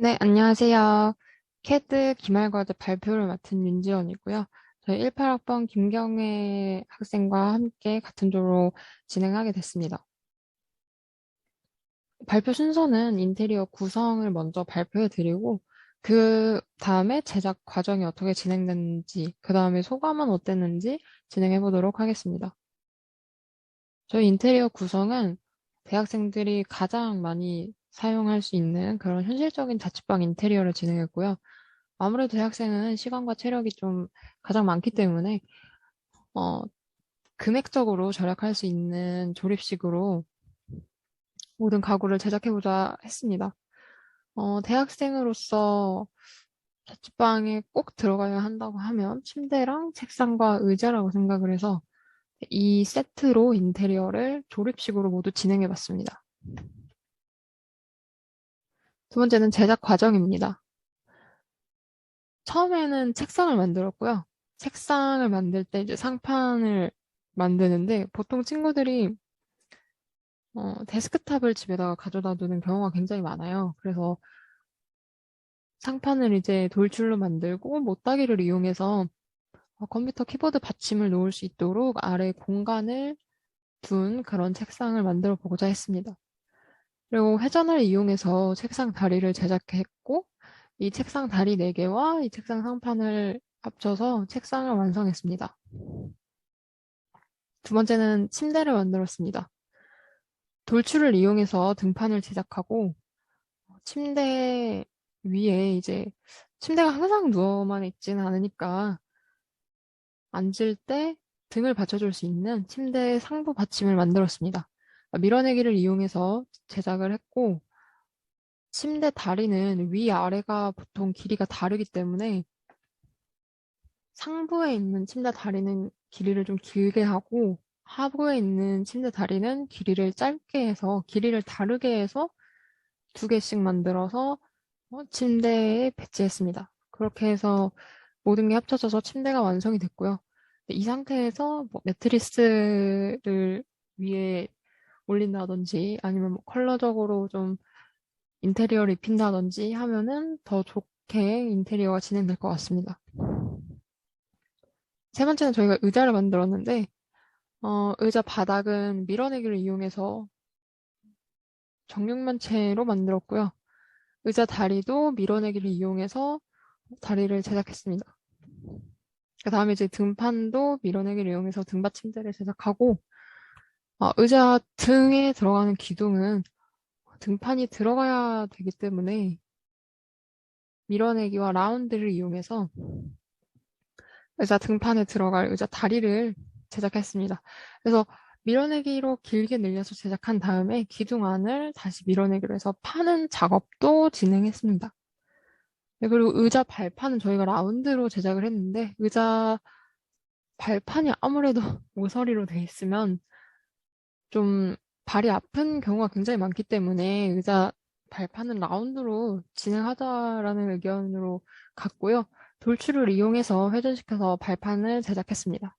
네, 안녕하세요. 캐드 기말과제 발표를 맡은 윤지원이고요. 저희 18학번 김경애 학생과 함께 같은 조로 진행하게 됐습니다. 발표 순서는 인테리어 구성을 먼저 발표해 드리고, 그 다음에 제작 과정이 어떻게 진행됐는지, 그 다음에 소감은 어땠는지 진행해 보도록 하겠습니다. 저희 인테리어 구성은 대학생들이 가장 많이 사용할 수 있는 그런 현실적인 자취방 인테리어를 진행했고요. 아무래도 대학생은 시간과 체력이 좀 가장 많기 때문에, 어, 금액적으로 절약할 수 있는 조립식으로 모든 가구를 제작해보자 했습니다. 대학생으로서 자취방에 꼭 들어가야 한다고 하면 침대랑 책상과 의자라고 생각을 해서 이 세트로 인테리어를 조립식으로 모두 진행해봤습니다. 두 번째는 제작 과정입니다. 처음에는 책상을 만들었고요. 책상을 만들 때 이제 상판을 만드는데 보통 친구들이 데스크탑을 집에다가 가져다 두는 경우가 굉장히 많아요. 그래서 상판을 이제 돌출로 만들고 못따기를 이용해서 컴퓨터 키보드 받침을 놓을 수 있도록 아래 공간을 둔 그런 책상을 만들어 보고자 했습니다. 그리고 회전을 이용해서 책상 다리를 제작했고 이 책상 다리 4개와 이 책상 상판을 합쳐서 책상을 완성했습니다. 두 번째는 침대를 만들었습니다. 돌출을 이용해서 등판을 제작하고 침대 위에 이제 침대가 항상 누워만 있지는 않으니까 앉을 때 등을 받쳐줄 수 있는 침대 상부 받침을 만들었습니다. 밀어내기를 이용해서 제작을 했고 침대 다리는 위아래가 보통 길이가 다르기 때문에 상부에 있는 침대 다리는 길이를 좀 길게 하고 하부에 있는 침대 다리는 길이를 짧게 해서 길이를 다르게 해서 2개씩 만들어서 침대에 배치했습니다. 그렇게 해서 모든 게 합쳐져서 침대가 완성이 됐고요. 이 상태에서 뭐 매트리스를 위에 올린다든지 아니면 뭐 컬러적으로 좀 인테리어를 입힌다든지 하면은 더 좋게 인테리어가 진행될 것 같습니다. 세 번째는 저희가 의자를 만들었는데, 의자 바닥은 밀어내기를 이용해서 정육면체로 만들었고요. 의자 다리도 밀어내기를 이용해서 다리를 제작했습니다. 그 다음에 이제 등판도 밀어내기를 이용해서 등받침대를 제작하고, 의자 등에 들어가는 기둥은 등판이 들어가야 되기 때문에 밀어내기와 라운드를 이용해서 의자 등판에 들어갈 의자 다리를 제작했습니다. 그래서 밀어내기로 길게 늘려서 제작한 다음에 기둥 안을 다시 밀어내기로 해서 파는 작업도 진행했습니다. 네, 그리고 의자 발판은 저희가 라운드로 제작을 했는데 의자 발판이 아무래도 모서리로 돼 있으면 좀 발이 아픈 경우가 굉장히 많기 때문에 의자 발판은 라운드로 진행하자라는 의견으로 갔고요. 돌출을 이용해서 회전시켜서 발판을 제작했습니다.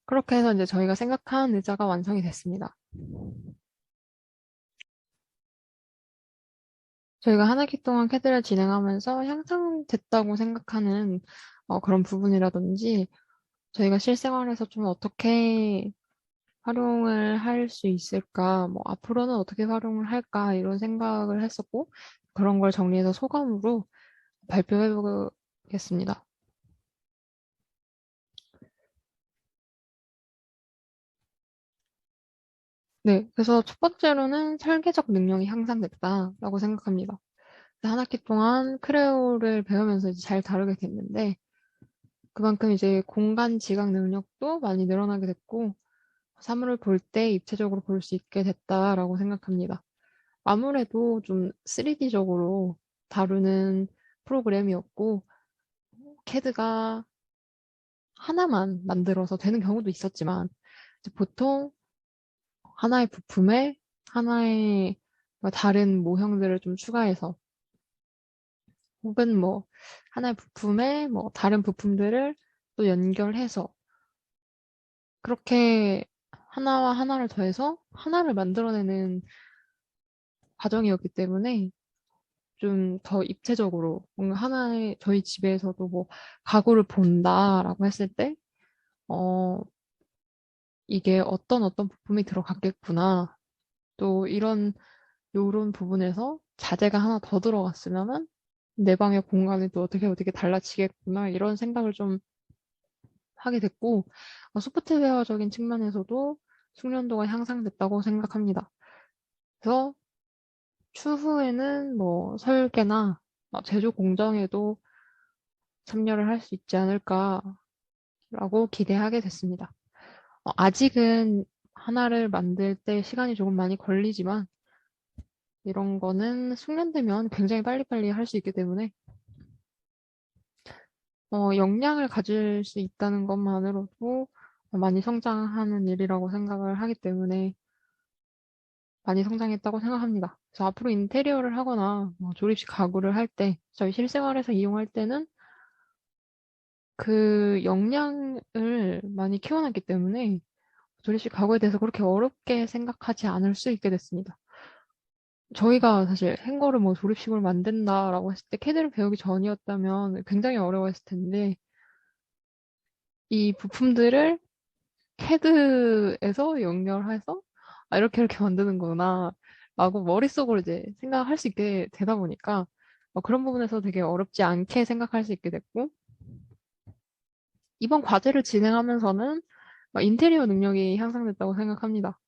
그렇게 해서 이제 저희가 생각한 의자가 완성이 됐습니다. 저희가 한 학기 동안 캐드를 진행하면서 향상됐다고 생각하는 그런 부분이라든지 저희가 실생활에서 좀 어떻게 활용을 할 수 있을까, 뭐 앞으로는 어떻게 활용을 할까 이런 생각을 했었고 그런 걸 정리해서 소감으로 발표해 보겠습니다. 네, 그래서 첫 번째로는 설계적 능력이 향상됐다라고 생각합니다. 한 학기 동안 크레오를 배우면서 이제 잘 다루게 됐는데 그만큼 이제 공간 지각 능력도 많이 늘어나게 됐고 사물을 볼 때 입체적으로 볼 수 있게 됐다라고 생각합니다. 아무래도 좀 3D적으로 다루는 프로그램이었고 캐드가 하나만 만들어서 되는 경우도 있었지만 이제 보통 하나의 부품에 하나의 뭐 다른 모형들을 좀 추가해서 혹은 뭐 하나의 부품에 뭐 다른 부품들을 또 연결해서 그렇게 하나와 하나를 더해서 하나를 만들어내는 과정이었기 때문에 좀 더 입체적으로 뭔가 하나의 저희 집에서도 뭐 가구를 본다라고 했을 때, 어, 이게 어떤 부품이 들어갔겠구나. 또 요런 부분에서 자재가 하나 더 들어갔으면은 내 방의 공간이 또 어떻게 달라지겠구나. 이런 생각을 좀 하게 됐고, 소프트웨어적인 측면에서도 숙련도가 향상됐다고 생각합니다. 그래서 추후에는 뭐 설계나 제조 공정에도 참여를 할 수 있지 않을까라고 기대하게 됐습니다. 아직은 하나를 만들 때 시간이 조금 많이 걸리지만 이런 거는 숙련되면 굉장히 빨리빨리 할 수 있기 때문에 역량을 가질 수 있다는 것만으로도 많이 성장하는 일이라고 생각을 하기 때문에 많이 성장했다고 생각합니다. 그래서 앞으로 인테리어를 하거나 조립식 가구를 할 때, 저희 실생활에서 이용할 때는 그 역량을 많이 키워놨기 때문에 조립식 가구에 대해서 그렇게 어렵게 생각하지 않을 수 있게 됐습니다. 저희가 사실 행거를 뭐 조립식으로 만든다라고 했을 때 캐드를 배우기 전이었다면 굉장히 어려워했을 텐데 이 부품들을 캐드에서 연결해서 이렇게 만드는구나 라고 머릿속으로 이제 생각할 수 있게 되다 보니까 그런 부분에서 되게 어렵지 않게 생각할 수 있게 됐고 이번 과제를 진행하면서는 인테리어 능력이 향상됐다고 생각합니다.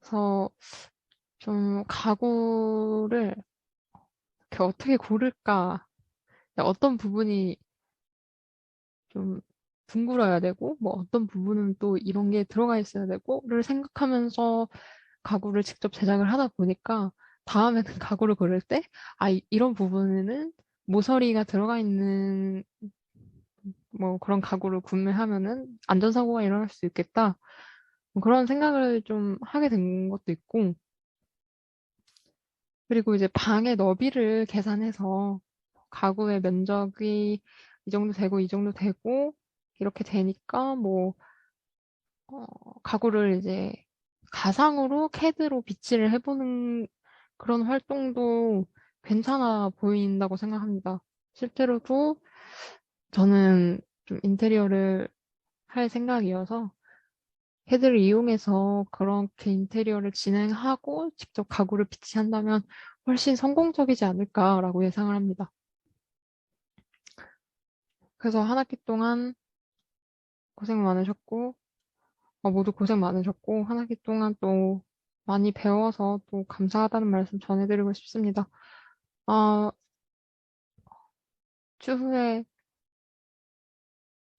그래서 좀 가구를 이렇게 어떻게 고를까 어떤 부분이 좀 둥글어야 되고 뭐 어떤 부분은 또 이런 게 들어가 있어야 되고를 생각하면서 가구를 직접 제작을 하다 보니까 다음에는 가구를 고를 때, 이런 부분에는 모서리가 들어가 있는 뭐 그런 가구를 구매하면은 안전사고가 일어날 수 있겠다. 뭐 그런 생각을 좀 하게 된 것도 있고, 그리고 이제 방의 너비를 계산해서 가구의 면적이 이 정도 되고, 이렇게 되니까 뭐, 가구를 이제 가상으로 캐드로 비치를 해보는 그런 활동도 괜찮아 보인다고 생각합니다. 실제로도 저는 좀 인테리어를 할 생각이어서 캐드를 이용해서 그렇게 인테리어를 진행하고 직접 가구를 비치한다면 훨씬 성공적이지 않을까라고 예상을 합니다. 그래서 한 학기 동안 고생 많으셨고, 모두 고생 많으셨고, 한 학기 동안 또 많이 배워서 또 감사하다는 말씀 전해드리고 싶습니다. 아, 추후에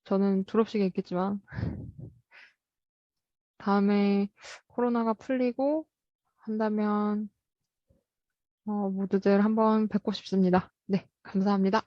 저는 졸업식에 있겠지만, 다음에 코로나가 풀리고 한다면, 모두들 한번 뵙고 싶습니다. 네, 감사합니다.